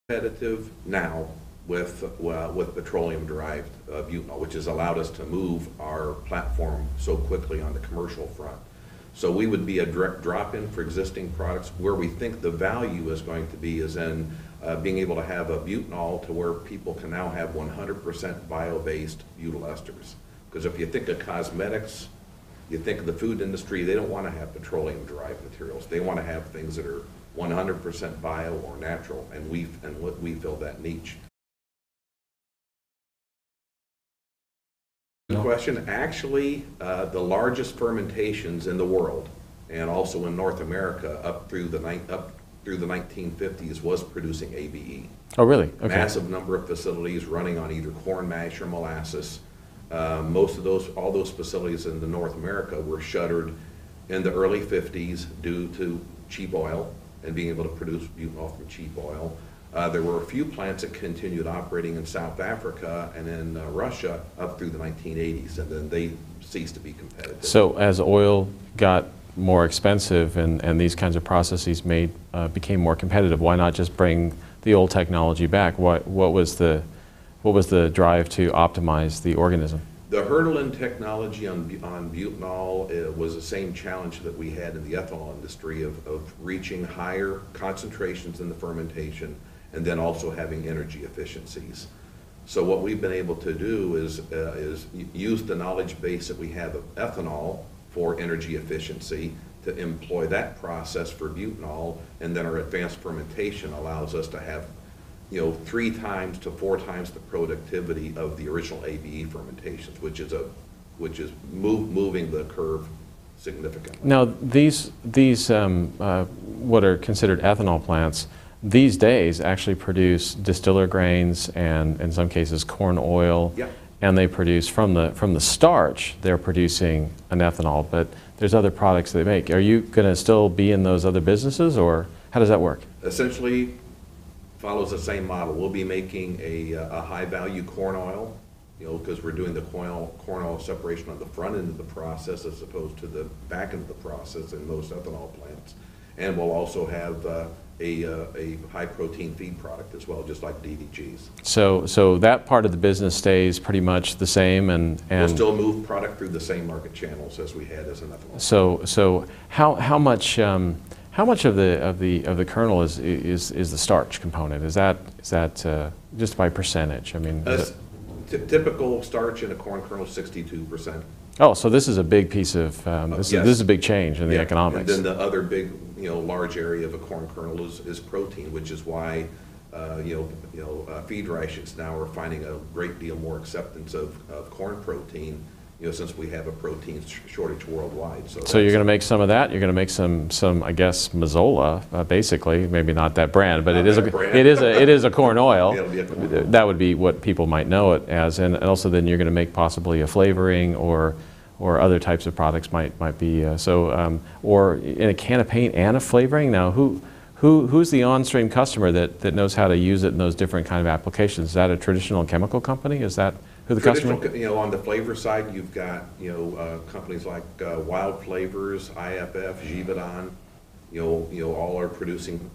Competitive now with petroleum-derived butanol, which has allowed us to move our platform so quickly on the commercial front. So we would be a direct drop-in for existing products. Where we think the value is going to be is in being able to have a butanol to where people can now have 100% bio-based butyl esters. Because if you think of cosmetics, you think of the food industry, they don't want to have petroleum-derived materials. They want to have things that are 100% bio or natural, and we fill that niche. Good question. Actually, the largest fermentations in the world, and also in North America, up through the 1950s, was producing ABE. Oh, really? Okay. Massive number of facilities running on either corn mash or molasses. All those facilities in North America were shuttered in the early 50s due to cheap oil and being able to produce butanol from cheap oil. There were a few plants that continued operating in South Africa and in Russia up through the 1980s, and then they ceased to be competitive. So as oil got more expensive and these kinds of processes became more competitive, why not just bring the old technology back? What was the drive to optimize the organism? The hurdle in technology on butanol was the same challenge that we had in the ethanol industry of reaching higher concentrations in the fermentation and then also having energy efficiencies. So what we've been able to do is use the knowledge base that we have of ethanol for energy efficiency to employ that process for butanol, and then our advanced fermentation allows us to have 3 times to 4 times the productivity of the original ABE fermentations, which is moving the curve significantly. Now, these what are considered ethanol plants these days actually produce distiller grains and, in some cases, corn oil. Yeah. And they produce from the starch. They're producing an ethanol, but there's other products they make. Are you going to still be in those other businesses, or how does that work? Essentially, follows the same model. We'll be making a high-value corn oil, because we're doing the corn oil separation on the front end of the process as opposed to the back end of the process in most ethanol plants. And we'll also have a high-protein feed product as well, just like DDGs. So that part of the business stays pretty much the same, and we'll still move product through the same market channels as we had as an ethanol. So how much of the kernel is the starch component? Is that just by percentage? I mean, typical starch in a corn kernel is 62%. Oh, so this is a big piece of this is a big change in the economics. And then the other big, large area of a corn kernel is protein, which is why feed rations now are finding a great deal more acceptance of corn protein. Since we have a protein shortage worldwide. So you're going to make some of that. You're going to make some I guess, Mazola, basically. Maybe not that brand, but it is a corn oil. That would be what people might know it as, and also then you're going to make possibly a flavoring or other types of products might be or in a can of paint and a flavoring. Now, who's the on-stream customer that knows how to use it in those different kind of applications? Is that a traditional chemical company? Is that who the customer? On the flavor side, you've got companies like Wild Flavors, IFF, Givaudan. All are producing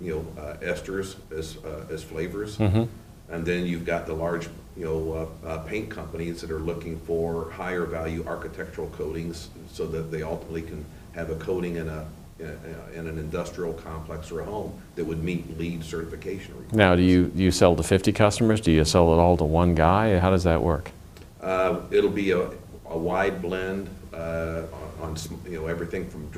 esters as flavors. Mm-hmm. And then you've got the large paint companies that are looking for higher value architectural coatings so that they ultimately can have a coating in an industrial complex or a home that would meet LEED certification requirements. Now, do you sell to 50 customers? Do you sell it all to one guy? How does that work? It'll be a wide blend on everything from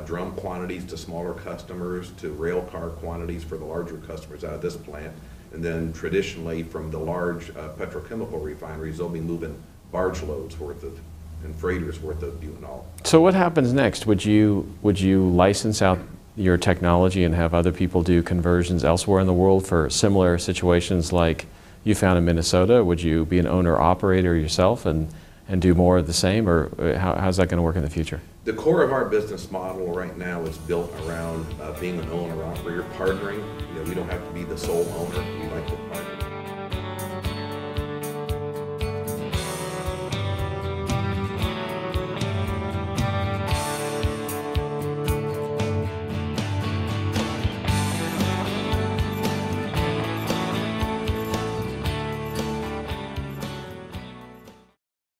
drum quantities to smaller customers to rail car quantities for the larger customers out of this plant. And then traditionally from the large petrochemical refineries, they'll be moving barge loads and freighters worth of butanol. So what happens next? Would you license out your technology and have other people do conversions elsewhere in the world for similar situations like you found in Minnesota? Would you be an owner-operator yourself and do more of the same, or how's that going to work in the future? The core of our business model right now is built around being an owner-operator, partnering. We don't have to be the sole owner. We like to partner.